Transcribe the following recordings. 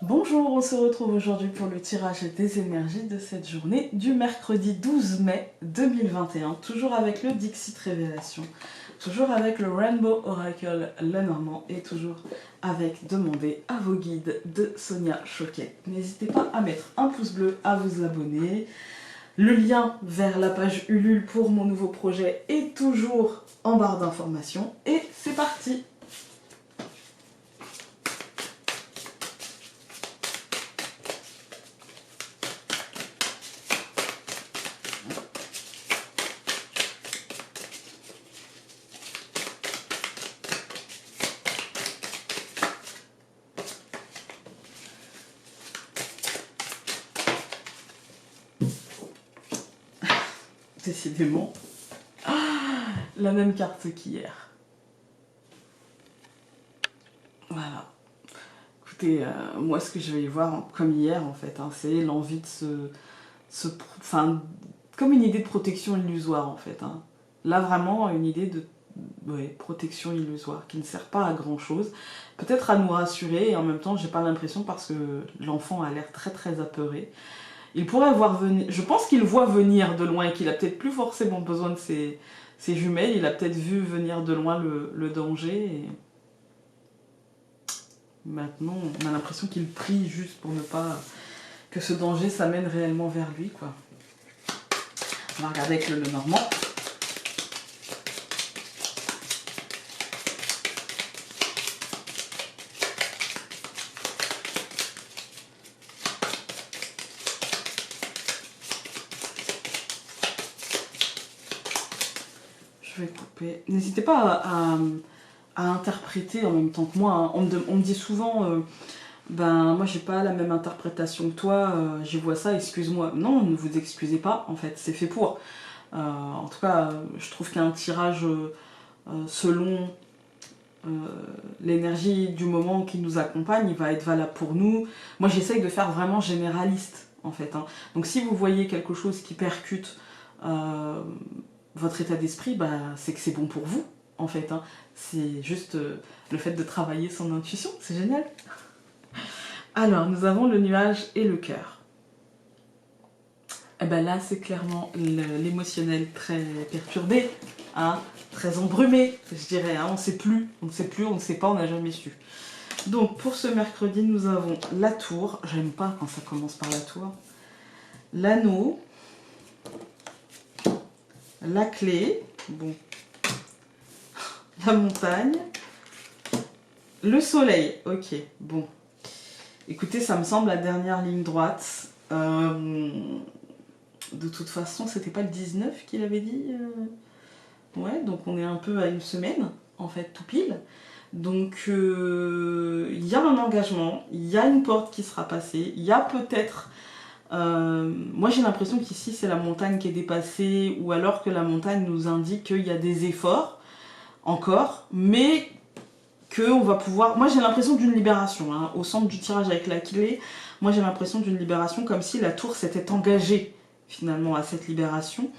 Bonjour, on se retrouve aujourd'hui pour le tirage des énergies de cette journée du mercredi 12 mai 2021, toujours avec le Dixit Révélation, toujours avec le Rainbow Oracle Lenormand et toujours avec Demander à vos guides de Sonia Choquet. N'hésitez pas à mettre un pouce bleu, à vous abonner. Le lien vers la page Ulule pour mon nouveau projet est toujours en barre d'informations et c'est parti! Décidément, la même carte qu'hier. Voilà. Écoutez, moi ce que je vais y voir, comme hier en fait, hein, c'est l'envie de enfin, comme une idée de protection illusoire en fait. Hein. Là vraiment, une idée de protection illusoire qui ne sert pas à grand chose. Peut-être à nous rassurer et en même temps, j'ai pas l'impression parce que l'enfant a l'air très très apeuré. Il pourrait voir venir, je pense qu'il voit venir de loin et qu'il a peut-être plus forcément besoin de ses jumelles, il a peut-être vu venir de loin le danger et maintenant on a l'impression qu'il prie juste pour ne pas que ce danger s'amène réellement vers lui quoi. On va regarder avec le Lenormand. Je vais couper. N'hésitez pas à interpréter en même temps que moi. Hein. On me dit souvent, ben moi j'ai pas la même interprétation que toi, j'y vois ça, excuse-moi. Non, ne vous excusez pas, en fait, c'est fait pour. En tout cas, je trouve qu'un tirage selon l'énergie du moment qui nous accompagne, il va être valable pour nous. Moi j'essaye de faire vraiment généraliste, en fait. Hein. Donc si vous voyez quelque chose qui percute votre état d'esprit, bah, c'est que c'est bon pour vous, en fait. Hein. C'est juste le fait de travailler son intuition, c'est génial. Alors, nous avons le nuage et le cœur. Et ben là, c'est clairement l'émotionnel très perturbé, hein, très embrumé, je dirais. Hein, on ne sait plus, on ne sait plus, on ne sait pas, on n'a jamais su. Donc, pour ce mercredi, nous avons la tour. J'aime pas quand ça commence par la tour. L'anneau. La clé, bon, la montagne, le soleil, ok, bon. Écoutez, ça me semble la dernière ligne droite. De toute façon, c'était pas le 19 qu'il avait dit Ouais, donc on est un peu à une semaine, en fait, tout pile. Donc, il y a un engagement, il y a une porte qui sera passée, il y a peut-être... moi j'ai l'impression qu'ici c'est la montagne qui est dépassée ou alors que la montagne nous indique qu'il y a des efforts encore, mais qu'on va pouvoir... Moi j'ai l'impression d'une libération, hein, au centre du tirage avec la clé, moi j'ai l'impression d'une libération comme si la tour s'était engagée finalement à cette libération,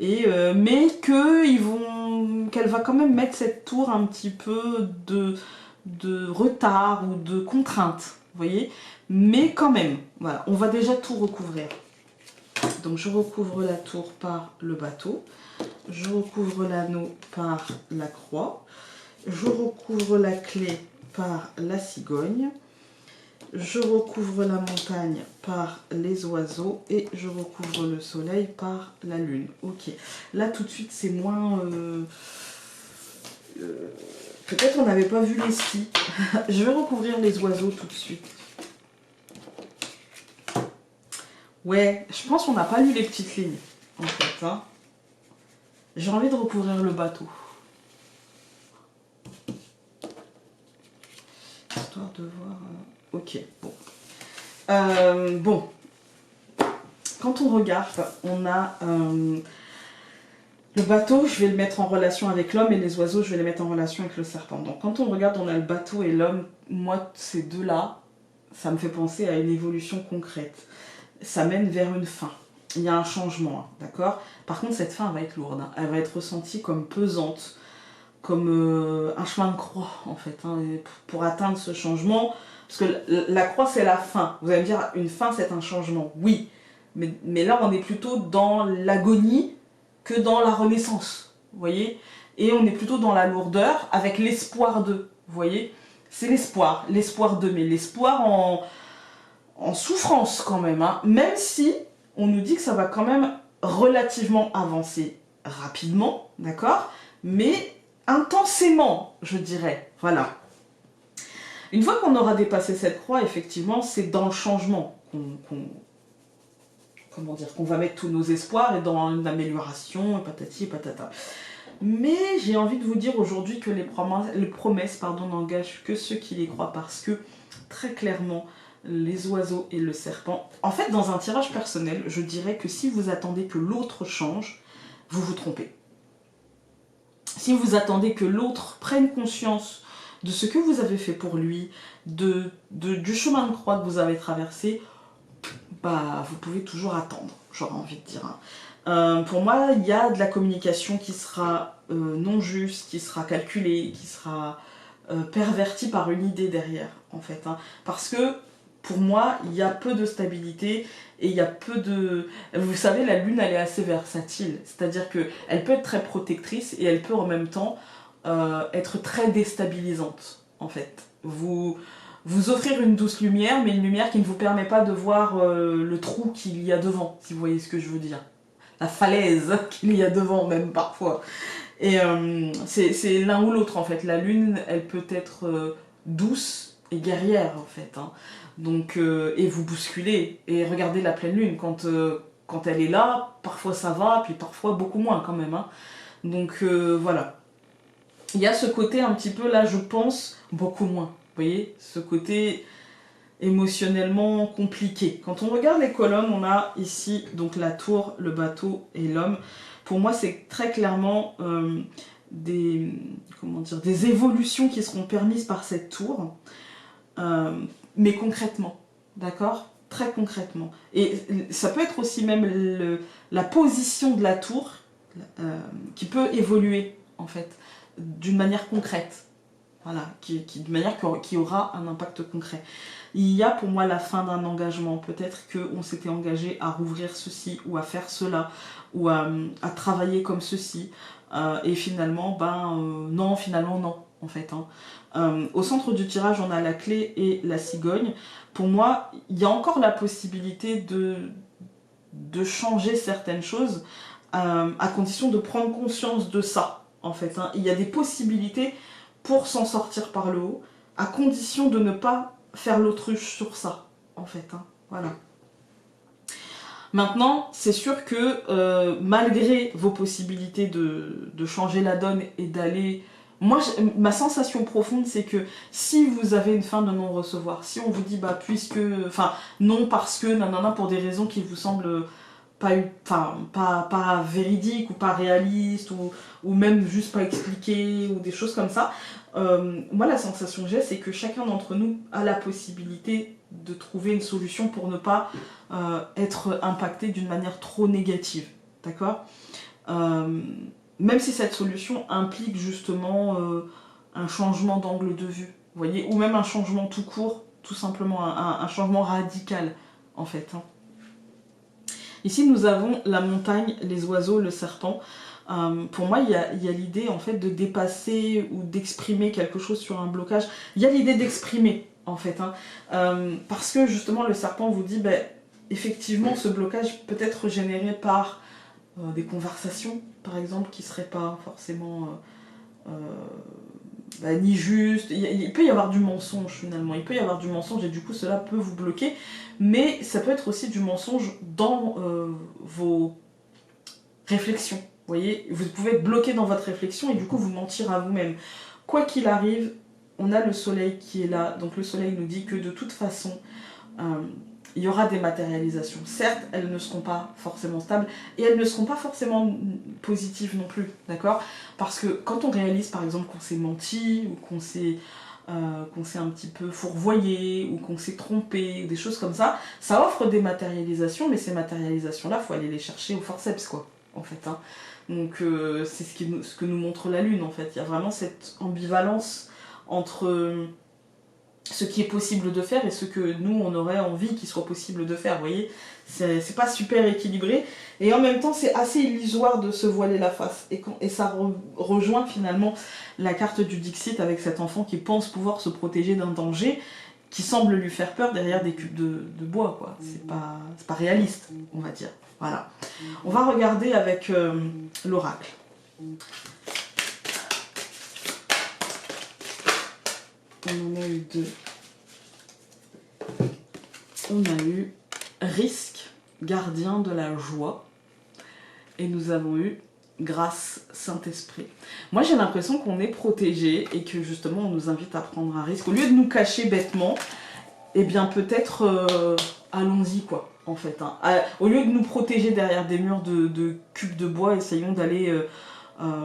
et, mais qu'elle va quand même mettre cette tour un petit peu de retard ou de contrainte, vous voyez, mais quand même, voilà, on va déjà tout recouvrir. Donc je recouvre la tour par le bateau, je recouvre l'anneau par la croix, je recouvre la clé par la cigogne, je recouvre la montagne par les oiseaux et je recouvre le soleil par la lune. Ok, là tout de suite c'est moins... peut-être on n'avait pas vu les skis. Je vais recouvrir les oiseaux tout de suite. Ouais, je pense qu'on n'a pas lu les petites lignes, en fait. Hein. J'ai envie de recouvrir le bateau. Histoire de voir... Ok, bon. Bon. Quand on regarde, on a... le bateau, je vais le mettre en relation avec l'homme et les oiseaux, je vais les mettre en relation avec le serpent. Donc quand on regarde, on a le bateau et l'homme. Moi, ces deux-là, ça me fait penser à une évolution concrète. Ça mène vers une fin. Il y a un changement, hein, d'accord? Par contre, cette fin elle va être lourde. Hein. Elle va être ressentie comme pesante. un chemin de croix, en fait, hein, pour atteindre ce changement. Parce que la croix, c'est la fin. Vous allez me dire, une fin, c'est un changement. Oui, mais là, on est plutôt dans l'agonie que dans la renaissance, vous voyez. Et on est plutôt dans la lourdeur avec l'espoir de, vous voyez. C'est l'espoir de, mais l'espoir en souffrance quand même, hein. Même si on nous dit que ça va quand même relativement avancer rapidement, d'accord, mais intensément, je dirais, voilà. Une fois qu'on aura dépassé cette croix, effectivement, c'est dans le changement qu'on va mettre tous nos espoirs et dans une amélioration, et patati et patata. Mais j'ai envie de vous dire aujourd'hui que les promesses n'engagent que ceux qui les croient, parce que très clairement, les oiseaux et le serpent... En fait, dans un tirage personnel, je dirais que si vous attendez que l'autre change, vous vous trompez. Si vous attendez que l'autre prenne conscience de ce que vous avez fait pour lui, du chemin de croix que vous avez traversé, bah, vous pouvez toujours attendre, j'aurais envie de dire. Pour moi, il y a de la communication qui sera non juste, qui sera calculée, qui sera pervertie par une idée derrière, en fait. Hein. Parce que, pour moi, il y a peu de stabilité et il y a peu de... Vous savez, la lune, elle est assez versatile. C'est-à-dire qu'elle peut être très protectrice et elle peut en même temps être très déstabilisante, en fait. Vous offrir une douce lumière, mais une lumière qui ne vous permet pas de voir le trou qu'il y a devant, si vous voyez ce que je veux dire. La falaise qu'il y a devant, même parfois. Et c'est l'un ou l'autre, en fait. La lune, elle peut être douce et guerrière, en fait. Hein. Donc, et vous bousculer. Et regardez la pleine lune, quand elle est là, parfois ça va, puis parfois beaucoup moins, quand même. Hein. Donc, voilà. Il y a ce côté un petit peu, là, je pense, beaucoup moins. Vous voyez, ce côté émotionnellement compliqué. Quand on regarde les colonnes, on a ici donc la tour, le bateau et l'homme. Pour moi, c'est très clairement des évolutions qui seront permises par cette tour, mais concrètement, d'accord ? Très concrètement. Et ça peut être aussi même la position de la tour qui peut évoluer, en fait, d'une manière concrète. Voilà, de manière qui aura un impact concret. Il y a pour moi la fin d'un engagement. Peut-être qu'on s'était engagé à rouvrir ceci, ou à faire cela, ou à travailler comme ceci. Et finalement, non, en fait. Hein. Au centre du tirage, on a la clé et la cigogne. Pour moi, il y a encore la possibilité de changer certaines choses, à condition de prendre conscience de ça, en fait. Hein. Il y a des possibilités pour s'en sortir par le haut, à condition de ne pas faire l'autruche sur ça, en fait. Hein. Voilà. Maintenant, c'est sûr que malgré vos possibilités de changer la donne et d'aller... Moi, ma sensation profonde, c'est que si vous avez une fin de non-recevoir, si on vous dit, non parce que, nanana, pour des raisons qui vous semblent pas véridiques ou pas réalistes, ou même juste pas expliquées, ou des choses comme ça, moi, la sensation que j'ai, c'est que chacun d'entre nous a la possibilité de trouver une solution pour ne pas être impacté d'une manière trop négative, d'accord ? Même si cette solution implique justement un changement d'angle de vue, vous voyez, ou même un changement tout court, tout simplement un changement radical, en fait. Hein. Ici, nous avons la montagne, les oiseaux, le serpent. Pour moi, il y a l'idée en fait de dépasser ou d'exprimer quelque chose sur un blocage. Il y a l'idée d'exprimer, en fait. Hein. Parce que justement, le serpent vous dit, effectivement, ce blocage peut être généré par des conversations, par exemple, qui ne seraient pas forcément ni justes. Il peut y avoir du mensonge, finalement. Il peut y avoir du mensonge et du coup, cela peut vous bloquer. Mais ça peut être aussi du mensonge dans vos réflexions. Vous voyez, vous pouvez être bloqué dans votre réflexion et du coup, vous mentir à vous-même. Quoi qu'il arrive, on a le soleil qui est là. Donc le soleil nous dit que de toute façon... il y aura des matérialisations. Certes, elles ne seront pas forcément stables et elles ne seront pas forcément positives non plus, d'accord ? Parce que quand on réalise par exemple qu'on s'est menti ou qu'on s'est un petit peu fourvoyé ou qu'on s'est trompé, des choses comme ça offre des matérialisations, mais ces matérialisations-là, il faut aller les chercher au forceps, quoi. en fait. Hein. Donc c'est ce que nous montre la lune, en fait. Il y a vraiment cette ambivalence entre ce qui est possible de faire et ce que nous, on aurait envie qu'il soit possible de faire, vous voyez. C'est pas super équilibré. Et en même temps, c'est assez illusoire de se voiler la face. Et ça rejoint finalement la carte du Dixit avec cet enfant qui pense pouvoir se protéger d'un danger qui semble lui faire peur derrière des cubes de bois, quoi. C'est pas réaliste, on va dire. Voilà. On va regarder avec l'oracle. On en a eu 2. On a eu risque, gardien de la joie. Et nous avons eu grâce, Saint-Esprit. Moi, j'ai l'impression qu'on est protégé et que justement, on nous invite à prendre un risque. Au lieu de nous cacher bêtement, eh bien peut-être allons-y, quoi, en fait. Hein. Au lieu de nous protéger derrière des murs de cubes de bois, essayons d'aller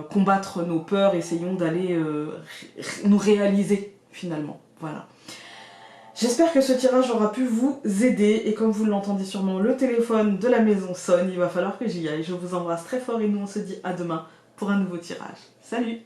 combattre nos peurs, essayons d'aller nous réaliser, finalement. Voilà. J'espère que ce tirage aura pu vous aider et comme vous l'entendez sûrement, le téléphone de la maison sonne, il va falloir que j'y aille. Je vous embrasse très fort et nous on se dit à demain pour un nouveau tirage. Salut!